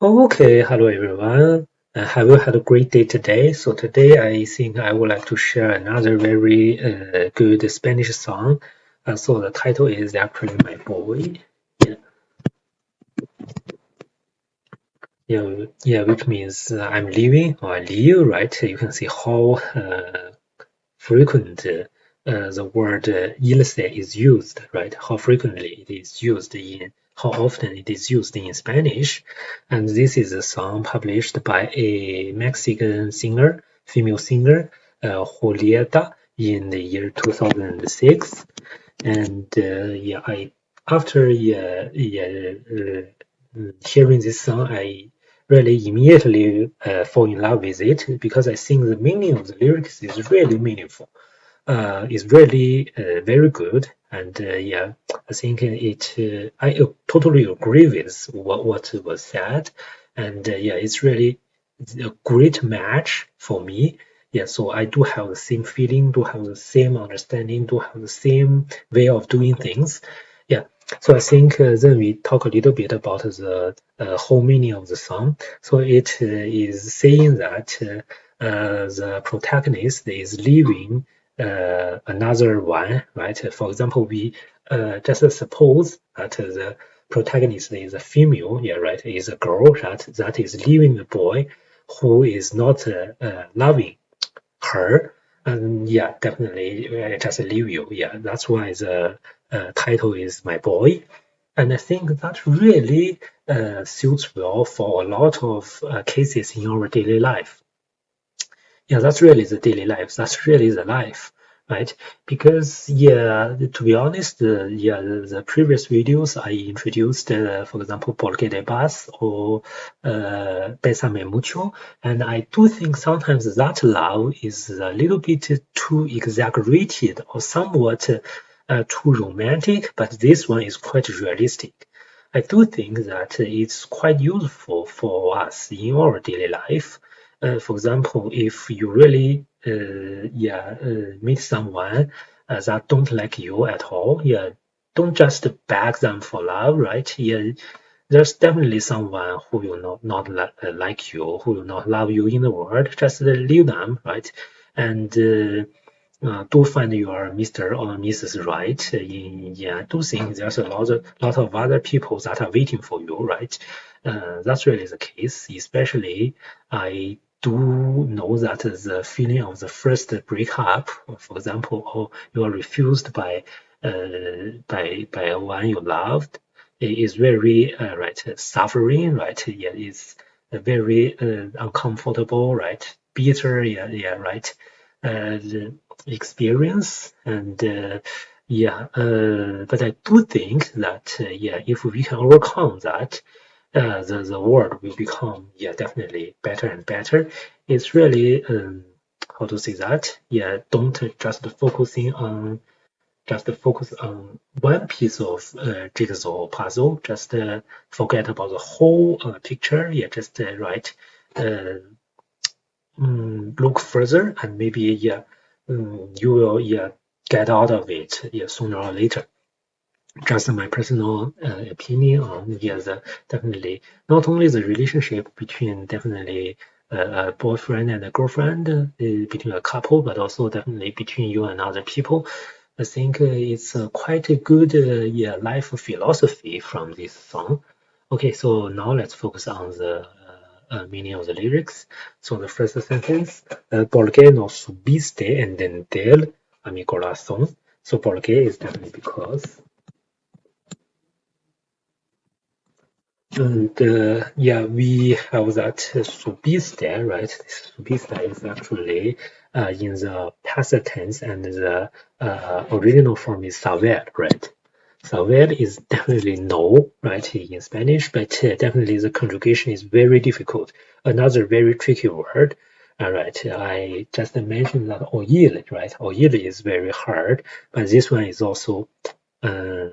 Okay, hello everyone. Have you had a great day today? So today I think I would like to share another very good Spanish song. So the title is actually My Boy. Yeah, yeah, which means I'm leaving or I leave, right? You can see how frequent the word ilse is used, right? How frequently it is used how often it is used in Spanish. And this is a song published by a Mexican singer, female singer, Julieta, in the year 2006. And yeah, I after hearing this song, I really immediately fall in love with it because I think the meaning of the lyrics is really meaningful. Is really very good, and yeah, I think I totally agree with what was said, and yeah, it's really a great match for me. Yeah, so I do have the same feeling, do have the same understanding, do have the same way of doing things. Yeah, so I think then we talk a little bit about the whole meaning of the song. So it is saying that the protagonist is leaving another one, right? For example, we just suppose that the protagonist is a female, yeah, right, is a girl that is leaving the boy who is not loving her. And yeah, definitely just leave you. Yeah, that's why the title is My Boy. And I think that really suits well for a lot of cases in our daily life. Yeah, that's really the daily life. That's really the life, right? Because yeah, to be honest, yeah, the previous videos I introduced, for example, Porque de Paz or Bésame Mucho, and I do think sometimes that love is a little bit too exaggerated or somewhat too romantic, but this one is quite realistic. I do think that it's quite useful for us in our daily life. For example, if you really meet someone that don't like you at all, yeah, don't just beg them for love, right? Yeah, there's definitely someone who will not like you, who will not love you in the world. Just leave them, right? And do find your Mr. or Mrs. Right. Yeah, I do think there's a lot of other people that are waiting for you, right? That's really the case. Especially, I do know that the feeling of the first breakup, for example, or you are refused by one you loved, is very right suffering, right? Yeah, it's very uncomfortable, right? Bitter, yeah, right. The experience and yeah, but I do think that yeah, if we can overcome that, the world will become yeah definitely better and better. It's really how to say that, yeah, don't just focus on one piece of jigsaw puzzle. Just forget about the whole picture. Yeah, just right. Uh, Look further and maybe yeah, you will yeah get out of it yeah sooner or later. Just my personal opinion on yeah definitely not only the relationship between definitely a boyfriend and a girlfriend between a couple, but also definitely between you and other people. I think it's quite a good yeah life philosophy from this song. Okay, so now let's focus on the meaning of the lyrics. So the first sentence, ¿Por qué no subiste entender a mi corazón? So ¿por qué is definitely because. And yeah, we have that subista, right? Subista is actually in the past tense, and the original form is saber, right? Saber is definitely no, right, in Spanish, but definitely the conjugation is very difficult. Another very tricky word. All right, I just mentioned that oír, right? Oír is very hard, but this one is also uh,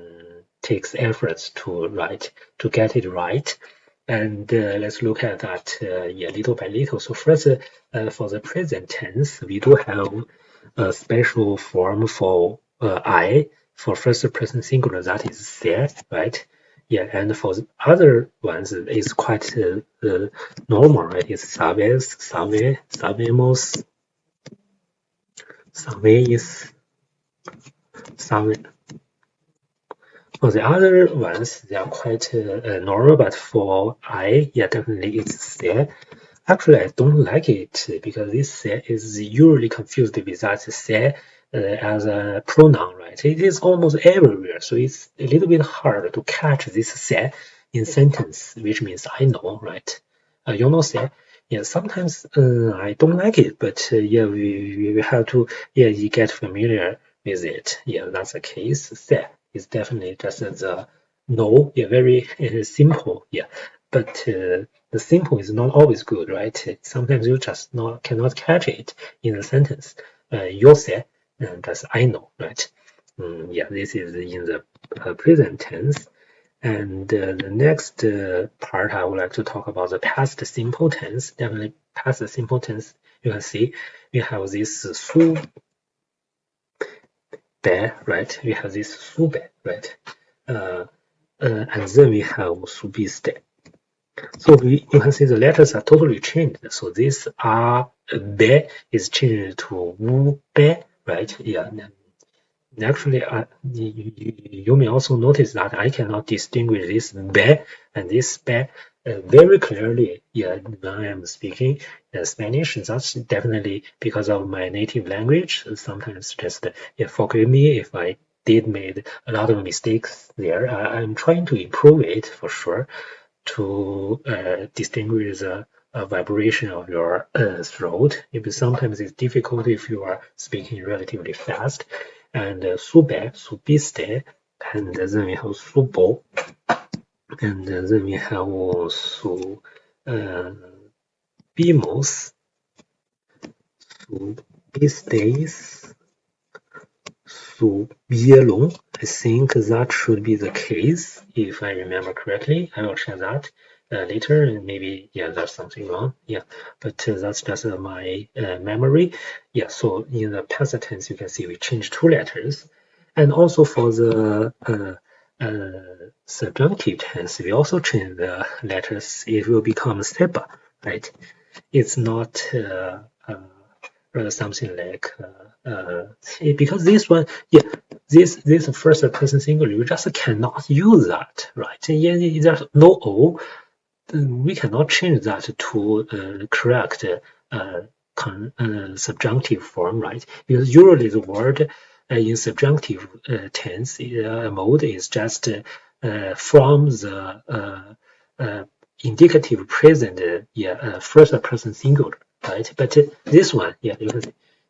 takes efforts to write to get it right. And let's look at that yeah, little by little. So first, for the present tense, we do have a special form for I for first person singular that is se, right? Yeah, and for the other ones, it's quite normal, right? It's sabes, sabe, sabemos, sabéis, sabe. For the other ones, they are quite normal, but for I, yeah, definitely it's se. Actually, I don't like it because this se is usually confused with that se as a pronoun, right? It is almost everywhere, so it's a little bit hard to catch this se in sentence, which means I know, right? You know se. Yeah, sometimes I don't like it, but yeah, we have to you get familiar with it. Yeah, that's the case. Se is definitely just the no, yeah, very simple, yeah. But the simple is not always good, right? Sometimes you just not cannot catch it in a sentence. You say, that's I know, right? Yeah, this is in the present tense. And the next part, I would like to talk about the past simple tense. Definitely past simple tense. You can see we have this su be, right? We have this su be, right? And then we have su biste. So you can see the letters are totally changed. So this R be is changed to wu be, right? Yeah. Actually, you may also notice that I cannot distinguish this be and this be very clearly. Yeah, when I am speaking Spanish, that's definitely because of my native language. Sometimes just forgive me if I did made a lot of mistakes there. I'm trying to improve it for sure to distinguish the vibration of your throat. Sometimes it's difficult if you are speaking relatively fast. And sube, subiste, and then we have subo, and then we have also bimos, subistes, subielon. I think that should be the case, if I remember correctly. I will check that later, and maybe, yeah, there's something wrong. Yeah, but that's just my memory. Yeah, so in the past tense, you can see we changed two letters. And also for the subjunctive tense, we also change the letters. It will become seba, right? It's not something like because this one, yeah, this first person singular, you just cannot use that, right? Yeah, there's no o, we cannot change that to correct subjunctive form, right? Because usually the word in subjunctive tense mode is just from the indicative present, first person singular, right? But this one, yeah,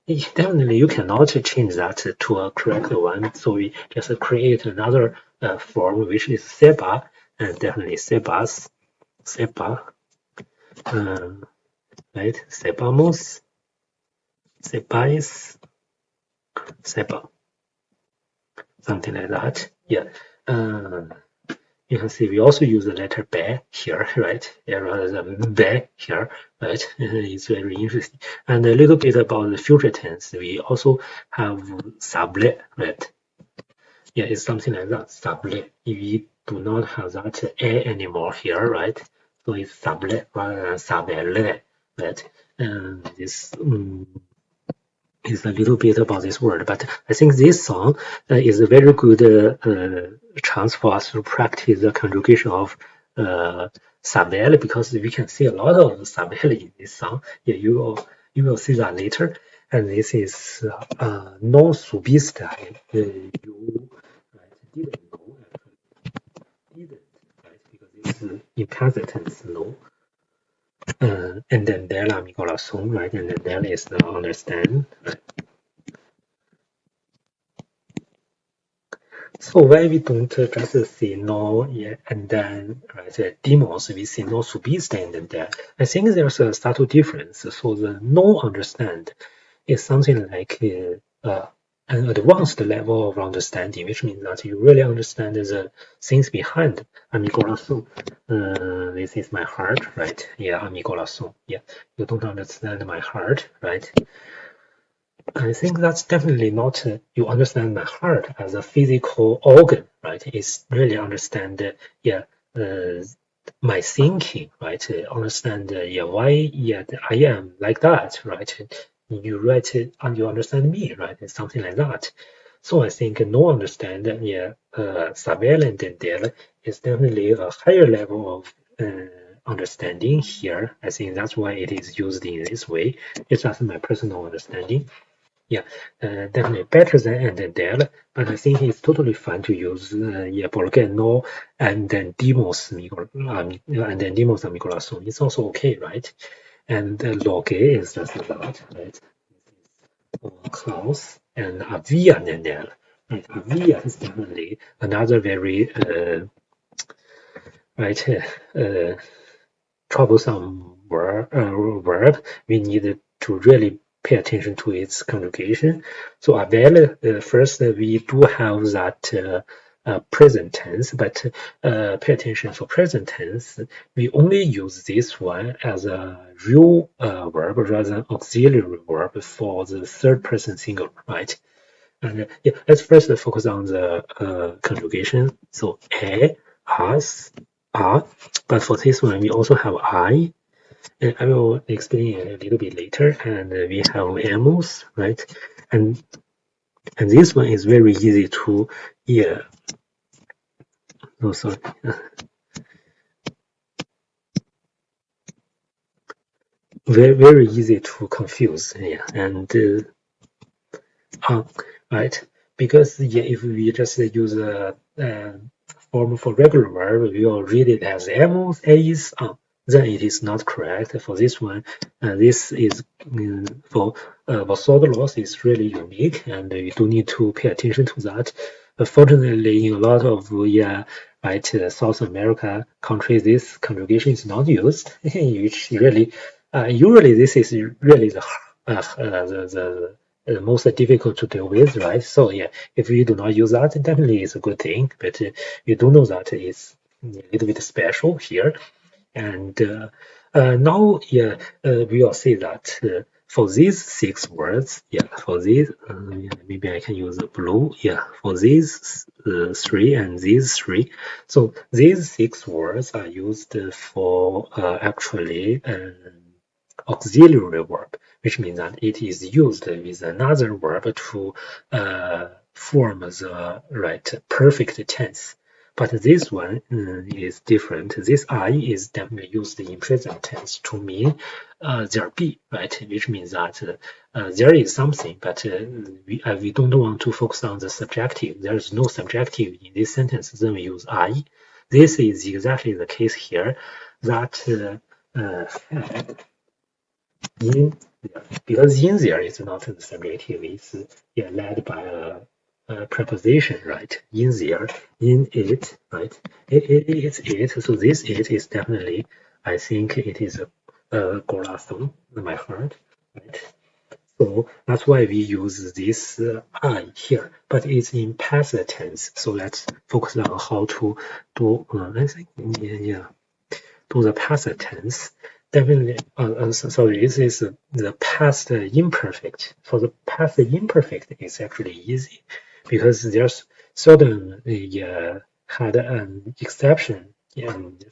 definitely you cannot change that to a correct one. So we just create another form, which is seba, and definitely sebas, seba, right? Sepamos, sepais, seba, something like that. Yeah. You can see we also use the letter be here, right? Yeah, rather than be here, right? It's very interesting. And a little bit about the future tense, we also have sable, right? Yeah, it's something like that, sable. We do not have that a anymore here, right? So it's sable rather than sabele, right? And this is a little bit about this word, but I think this song is a very good chance for us to practice the conjugation of sabelle, because we can see a lot of sabelle in this song. Yeah, you will see that later. And this is non subiste. You right, didn't know, actually didn't, right? Because it's in present tense, no. And then della mi corazón, right? And then della is the understand, right? So why we don't just say no, yeah, and then right, the demos we say no subiste and then I think there's a subtle difference. So the no understand is something like an advanced level of understanding, which means that you really understand the things behind a mi corazón. This is my heart, right? Yeah, a mi corazón. Yeah, you don't understand my heart, right? I think that's definitely not you understand my heart as a physical organ, right? It's really understand, yeah, uh, my thinking, right? Understand, yeah, why, yeah, I am like that, right? You write it and you understand me, right? It's something like that. So I think no understand, yeah, surveillance and there is definitely a higher level of understanding here. I think that's why it is used in this way. It's just my personal understanding. Yeah, definitely better than and then that, but I think it's totally fine to use yeah, Borgano and then demos and then demos migração. It's also okay, right? And log is just that, right? Klaus and Avia and then right? Avia is definitely another very right uh, troublesome verb, we need to really pay attention to its conjugation. So avail, first we do have that present tense, but pay attention for present tense. We only use this one as a real verb rather than auxiliary verb for the third person singular, right? And yeah, let's first focus on the conjugation. So a, us, are, but for this one we also have I. And I will explain it a little bit later. And we have animals, right? And this one is very easy to, yeah. No, sorry, very easy to confuse. Yeah, and right? Because yeah, if we just use a form for regular verb, we will read it as amos, is, then it is not correct. For this one, this is for Vasod loss is really unique, and we do need to pay attention to that. Fortunately, in a lot of yeah, right, South America countries, this conjugation is not used, which really, usually this is really the most difficult to deal with, right? So yeah, if you do not use that, definitely it's a good thing. But you do know that it's a little bit special here. And now, yeah, we will say that for these six words, yeah, for these, yeah, maybe I can use blue, yeah, for these three and these three. So these six words are used for actually auxiliary verb, which means that it is used with another verb to form the right perfect tense. But this one is different. This I is definitely used in present tense to mean there be, right? Which means that there is something, but we don't want to focus on the subjective. There is no subjective in this sentence. Then we use I. This is exactly the case here. That in because in there is not the subjective, it's yeah, led by a preposition, right? In there, in it, right? It's it. So this it is definitely, I think it is a corazón, my heart, right? So that's why we use this I here, but it's in past tense. So let's focus on how to do. I think yeah, to the past tense. Definitely, sorry, this is the past imperfect. For the past imperfect, it's actually easy because there's certain had an exception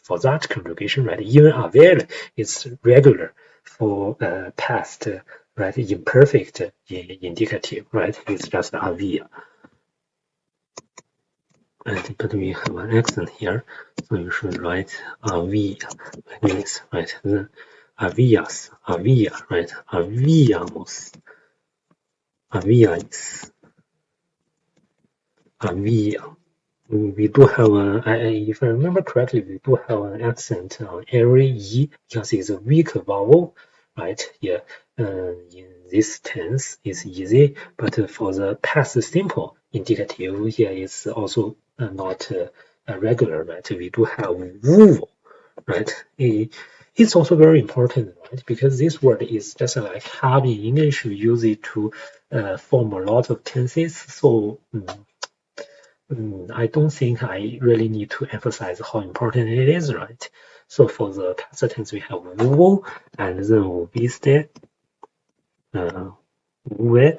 for that conjugation, right? Even avail is regular for past, right? Imperfect indicative, right? It's just avia. And but we have an accent here, so you should write V like this, right? The avias, avia, right? Aviamos, aviais, avia. We do have if I remember correctly, we do have an accent on every E because it's a weak vowel, right? Yeah, in this tense it's easy, but for the past simple indicative here is also not regular, right? We do have wu, right? It's also very important, right? Because this word is just like have in English, we use it to form a lot of tenses. So I don't think I really need to emphasize how important it is, right? So for the past tense, we have will and then will be stay, uh, Where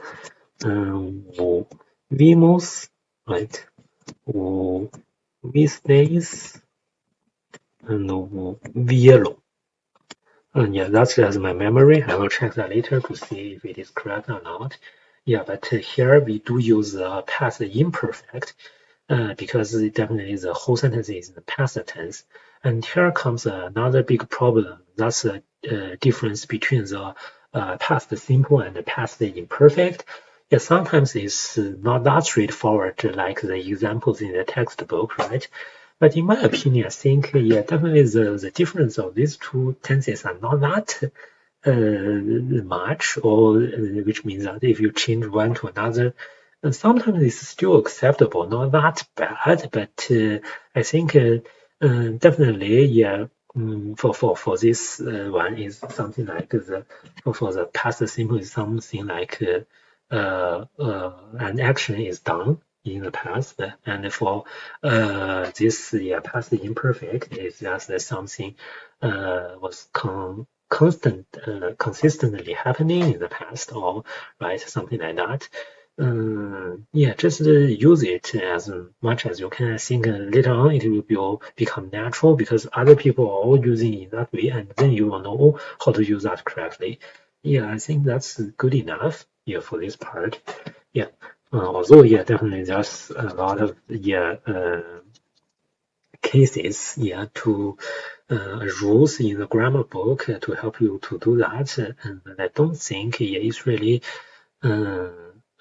vimos, right? These days and vieron. And yeah, that's just my memory. I will check that later to see if it is correct or not. Yeah, but here we do use past imperfect because it definitely the whole sentence is in the past tense. And here comes another big problem. That's the difference between the past simple and the past imperfect. Yeah, sometimes it's not that straightforward, like the examples in the textbook, right? But in my opinion, I think, yeah, definitely the difference of these two tenses are not that much, or which means that if you change one to another, sometimes it's still acceptable, not that bad. But I think definitely, yeah. For this one is something like for the past simple is something like an action is done in the past, and for this yeah past imperfect is just something was consistently happening in the past, or right something like that. Yeah, just use it as much as you can. I think later on it will become natural because other people are all using it that way, and then you will know how to use that correctly. Yeah, I think that's good enough. Yeah, for this part. Yeah, although yeah, definitely there's a lot of yeah cases yeah to rules in the grammar book to help you to do that, and I don't think yeah, it's really um,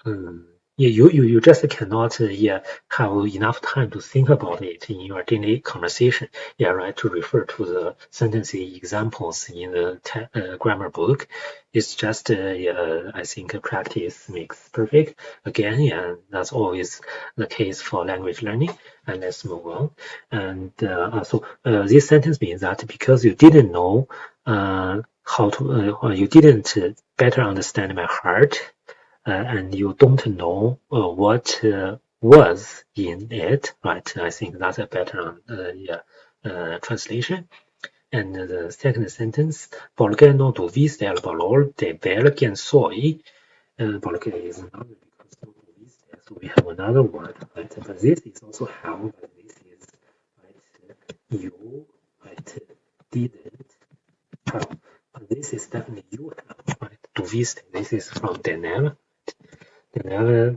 um, yeah, you just cannot yeah have enough time to think about it in your daily conversation. Yeah, right. To refer to the sentence examples in the grammar book, it's just yeah, I think practice makes perfect. Again, yeah, that's always the case for language learning. And let's move on. And so this sentence means that because you didn't know how to, or you didn't better understand my heart and you don't know what was in it, right? I think that's a better yeah, translation. And the second sentence, porque no tuviste el valor de ver quién soy. Porque is another because no tuviste, so we have another word, right? But this is also how, but this is right. You right didn't have. But this is definitely you have, right? Tuviste. This is from tener.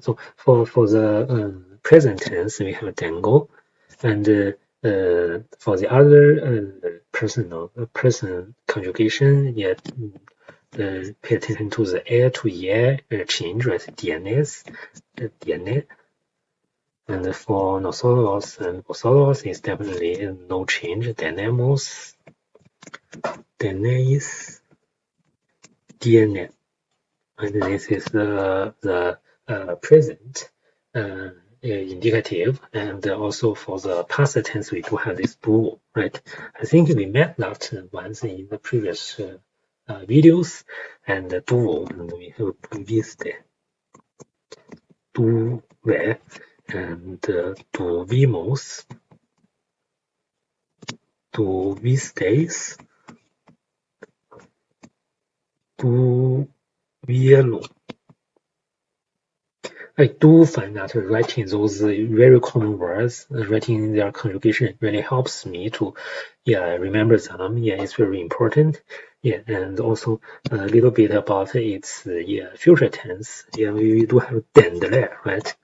So for the present tense, we have tango, and for the other person conjugation, yeah, pay attention to the air to year change, right? DNS, DNA. And for nosotros and vosotros is definitely no change. Tenemos, tenéis, tiene. And this is the present indicative, and also for the past tense we do have this do, right? I think we met that once in the previous videos, and do, and we have tuviste, tuve, and tuvimos, tuvisteis, tuvieron. I do find that writing those very common words, writing their conjugation really helps me to, yeah, remember them. Yeah, it's very important. Yeah, and also a little bit about its yeah future tense. Yeah, we do have dendere, right?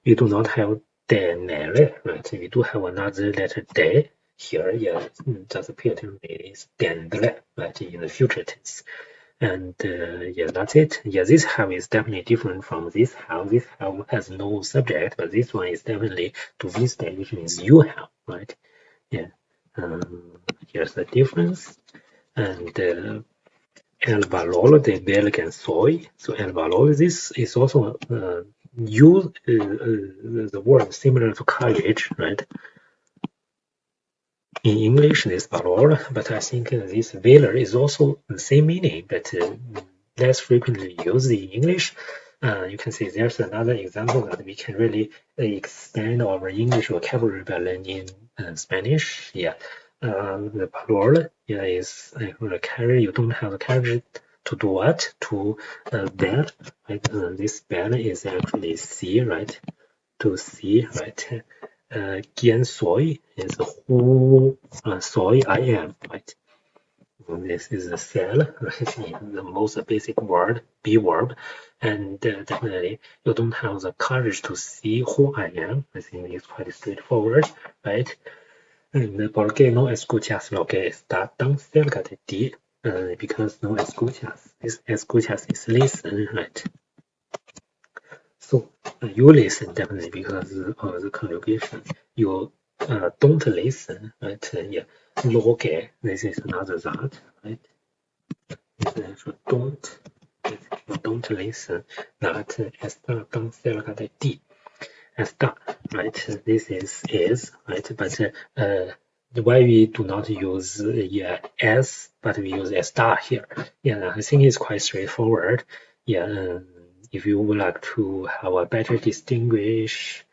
We do not have denere, right? We do have another letter de here. Yeah, just pay attention. It is dendere, right? In the future tense. And yeah, that's it. Yeah, this have is definitely different from this have. This have has no subject, but this one is definitely to this day, which means you have, right? Yeah. Here's the difference. And el valor de ver quien soy. So el valor, this is also use the word similar to courage, right? In English, this valor, but I think this valor is also the same meaning, but less frequently used in English. You can see there's another example that we can really expand our English vocabulary by learning Spanish. Yeah, the valor, yeah, is a carry. You don't have a carriage to do what? To bed, right? This bed is actually see, right? To see, right? 见所以 is who, 所以 I am, right? This is a cell, right? In the most basic word, be verb, and definitely you don't have the courage to see who I am. I think it's quite straightforward, right? Porque no escuchas lo que está tan cerca de ti, because no escuchas. This escuchas is listen, right? So you listen definitely because of the conjugation. You don't listen, right? Yeah. Lo que, this is another that, right? This is don't. You don't listen. That está tan cerca de ti. Está, right? This is, right? But why we do not use as, but we use está here? Yeah, I think it's quite straightforward. Yeah, if you would like to have a better distinguish,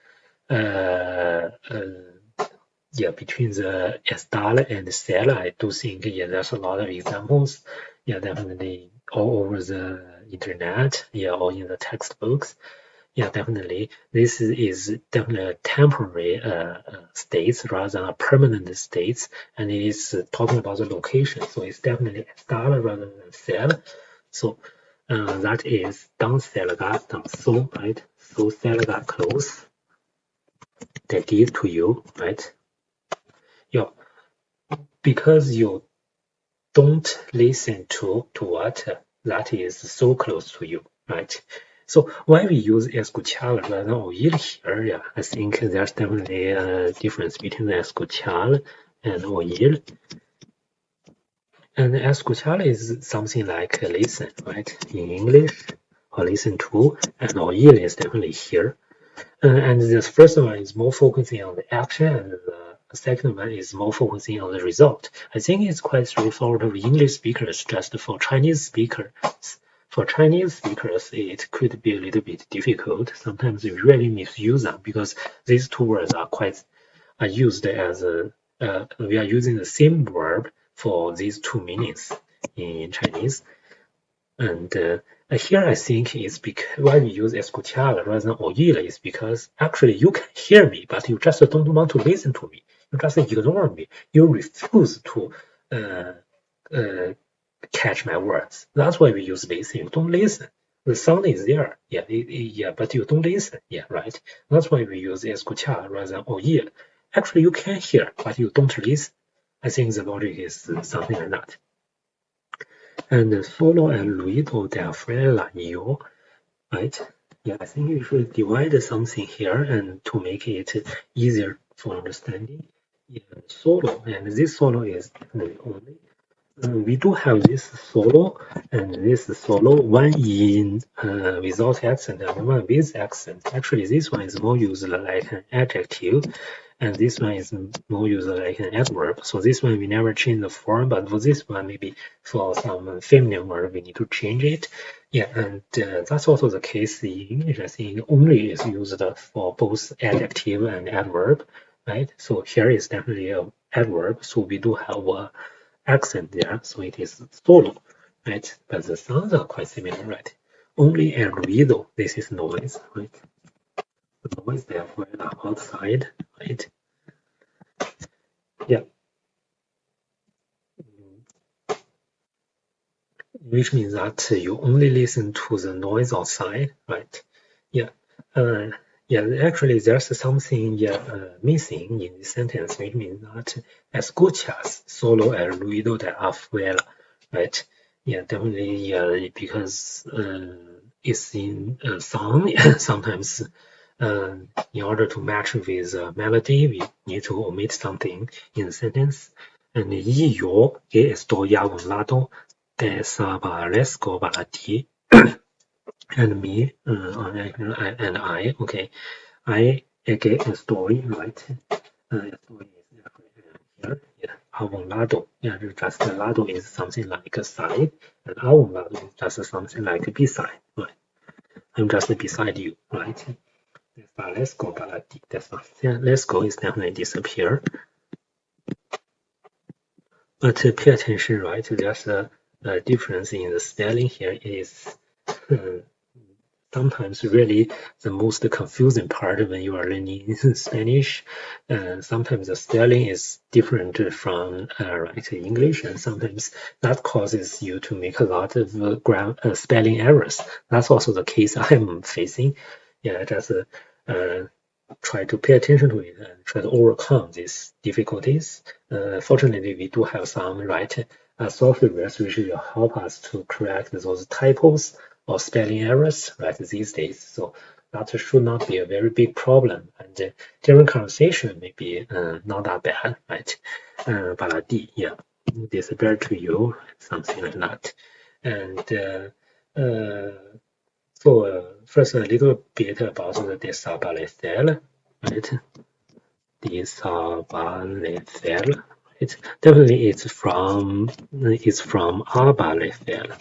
yeah, between the estar and ser, I do think there's a lot of examples. Yeah, definitely all over the internet. Yeah, or in the textbooks. Yeah, definitely. This is definitely a temporary states rather than a permanent states, and it is talking about the location. So it's definitely estar rather than ser. So that is dan selga, dan so, right? So selga close. They did to you, right? Yeah, because you don't listen to what that is so close to you, right? So why we use escuchar rather than oír here? Yeah, I think there's definitely a difference between the escuchar and oír. And escuchar is something like listen, right? In English, or listen to, and oír is definitely hear. And the first one is more focusing on the action, and the second one is more focusing on the result. I think it's quite straightforward for English speakers. Just for Chinese speakers, it could be a little bit difficult. Sometimes we really misuse them because these two words are used as we are using the same verb for these two meanings in Chinese. And here I think it's because why we use escuchar rather than oír is because actually you can hear me, but you just don't want to listen to me. You just ignore me. You refuse to catch my words. That's why we use listen. You don't listen. The sound is there, yeah, but you don't listen, yeah, right. That's why we use escuchar rather than oír. Actually, you can hear, but you don't listen. I think the logic is something like that. And solo and ruido de afuera yo, right? Yeah, I think we should divide something here and to make it easier for understanding. Yeah, solo, and this solo is definitely only. We do have this solo and this solo, one in without accent and one with accent. Actually, this one is more used like an adjective, and this one is more used like an adverb. So this one we never change the form, but for this one, maybe for some feminine word, we need to change it. Yeah, and that's also the case in English. I think only is used for both adjective and adverb, right? So here is definitely an adverb. So we do have a accent there, so it is solo, right? But the sounds are quite similar, right? Only and ruido, this is noise, right? The noise therefore outside, right? Yeah. Which means that you only listen to the noise outside, right? Yeah. Yeah, actually there's something missing in this sentence, which means that escuchas solo el ruido de afuera, right? Yeah, definitely, yeah, because it's in song, sometimes in order to match with melody, we need to omit something in the sentence. And y yo que estoy a un lado desaparezco para ti. And me, and I, okay. I que estoy, right? Estoy is here, yeah. A un lado, yeah, just lado is something like a side, and a un lado is just something like beside, right? I'm just beside you, right? Let's go baladi. That's not. Yeah, let's go is definitely disappear. But pay attention, right? There's difference in the spelling here is sometimes really the most confusing part when you are learning Spanish. Sometimes the spelling is different from English, and sometimes that causes you to make a lot of spelling errors. That's also the case I'm facing. Yeah, just try to pay attention to it and try to overcome these difficulties. Fortunately, we do have some software which will help us to correct those typos or spelling errors these days. So that should not be a very big problem. And during conversation, maybe not that bad, right? Baladi, yeah, disappear to you, something like that. And so first, a little bit about the desaparecer, right? Desaparecer, right? Definitely, it's from aparecer,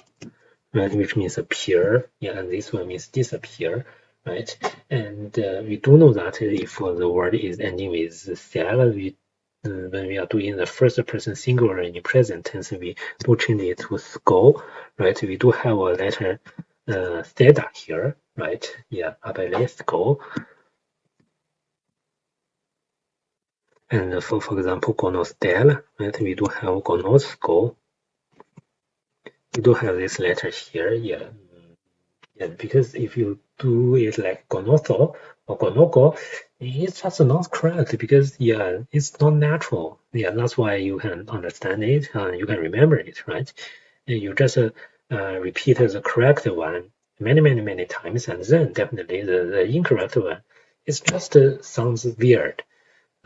right? Which means appear. Yeah, and this one means disappear, right? And we do know that if the word is ending with cell, when we are doing the first person singular in present tense, we do change it to go, right? We do have a letter theta here, right? Yeah, aparezco. And for example, conocer, right? We do have conozco. We do have this letter here, yeah. Yeah, because if you do it like gonoso or gonoko, it's just not correct because yeah, it's not natural. Yeah, that's why you can understand it and you can remember it, right? And you just repeat the correct one many times, and then definitely the incorrect one. It's just sounds weird.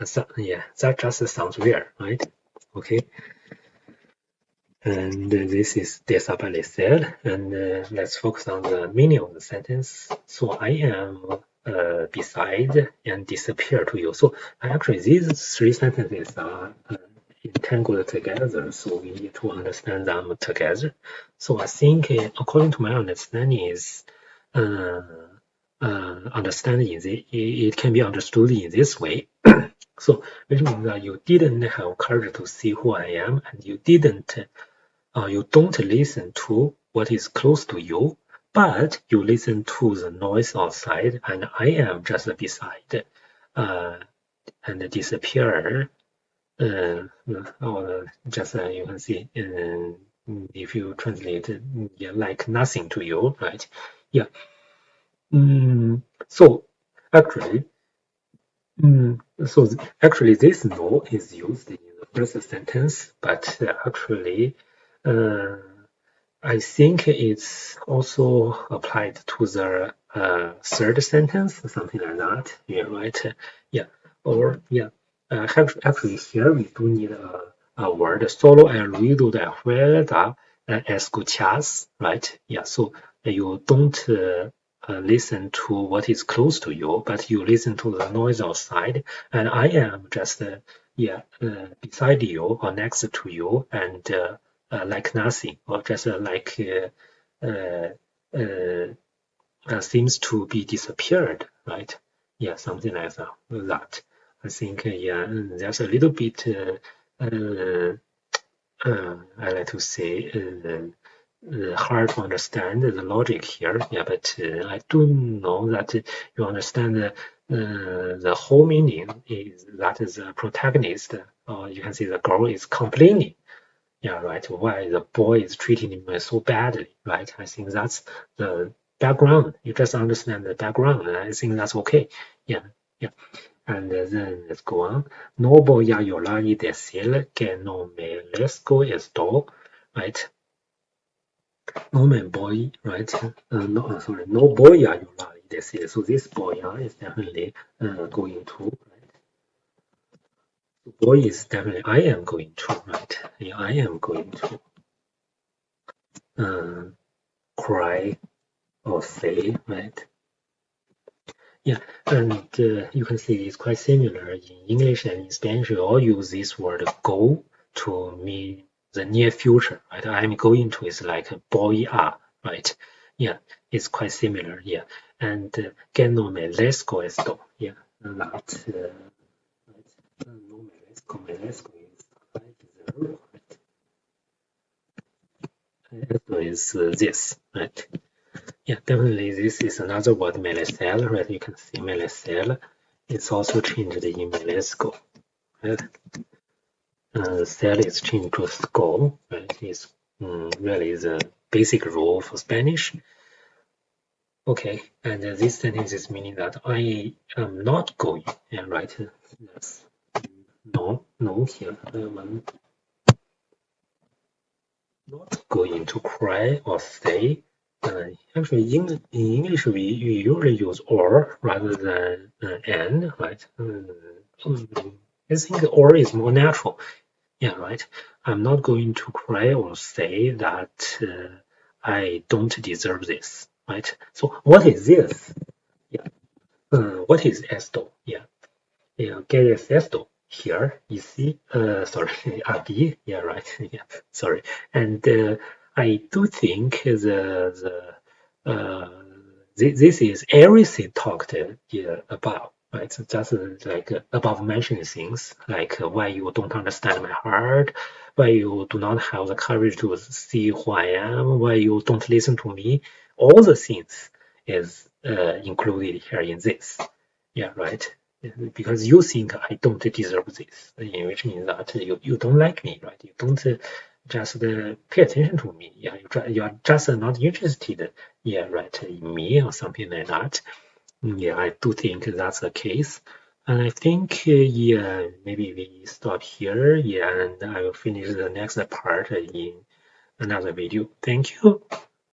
So, yeah, that just sounds weird, right? Okay. And this is desaparecer. And let's focus on the meaning of the sentence. So I am beside and disappear to you. So actually, these three sentences are entangled together. So we need to understand them together. So I think, according to my understanding, is uh, understanding it can be understood in this way. So, which means that you didn't have courage to see who I am, and you don't listen to what is close to you, but you listen to the noise outside, and I am just beside, uh, and disappear. Or just you can see, if you translate, yeah, like nothing to you, right? Yeah. So actually, actually, this no is used in the first sentence, but actually, uh, I think it's also applied to the third sentence, something like that. Yeah, right. Yeah, or yeah. Actually, here we do need a word. Solo el ruido de afuera escuchas, right? Yeah. So you don't listen to what is close to you, but you listen to the noise outside. And I am just beside you or next to you, and like nothing, or just uh, uh, seems to be disappeared, right? Yeah, something like that. I think, yeah, there's a little bit, I like to say, hard to understand the logic here. Yeah, but I do know that you understand the whole meaning is that the protagonist, or you can say the girl, is complaining. Yeah, right. Why the boy is treating him so badly, right? I think that's the background. You just understand the background, and I think that's okay. Yeah, yeah. And then let's go on. No voy a llorar y decir que no merezco esto, right? No me voy, right? No, sorry, no voy a llorar y decir. So this boy is definitely going to, right? Boy is definitely I am going to, right? Yeah, I am going to cry or say, right? Yeah, and you can see it's quite similar in English and in Spanish. We all use this word "go" to mean the near future, right? I'm going to is like voy a, right? Yeah, it's quite similar. Yeah, and que no me merezco esto. Yeah, that right? No merezco is I deserve, right? esto is this, right? Yeah, definitely this is another word, melecel, right? You can see melecel. It's also changed in melesco, right? Cell is changed to skull, right? It's really the basic rule for Spanish. Okay, and this sentence is meaning that I am not going, yeah, right? Yes. No, no here. I'm not going to cry or say. Actually, in English, we usually use or rather than and, right? I think or is more natural. Yeah, right. I'm not going to cry or say that I don't deserve this, right? So what is this? Yeah. What is esto? Yeah. Yeah. ¿Qué es esto? Here, you see. Sorry, aquí. Yeah, right. Yeah. Sorry. And I do think this is everything talked about. Right, so just like above mentioned things, like why you don't understand my heart, why you do not have the courage to see who I am, why you don't listen to me. All the things is included here in this. Yeah, right. Because you think I don't deserve this, which means that you don't like me, right? You don't just pay attention to me. Yeah, you are just not interested. Yeah, right, in me or something like that. Yeah, I do think that's the case. And I think, yeah, maybe we stop here. Yeah, and I will finish the next part in another video. Thank you.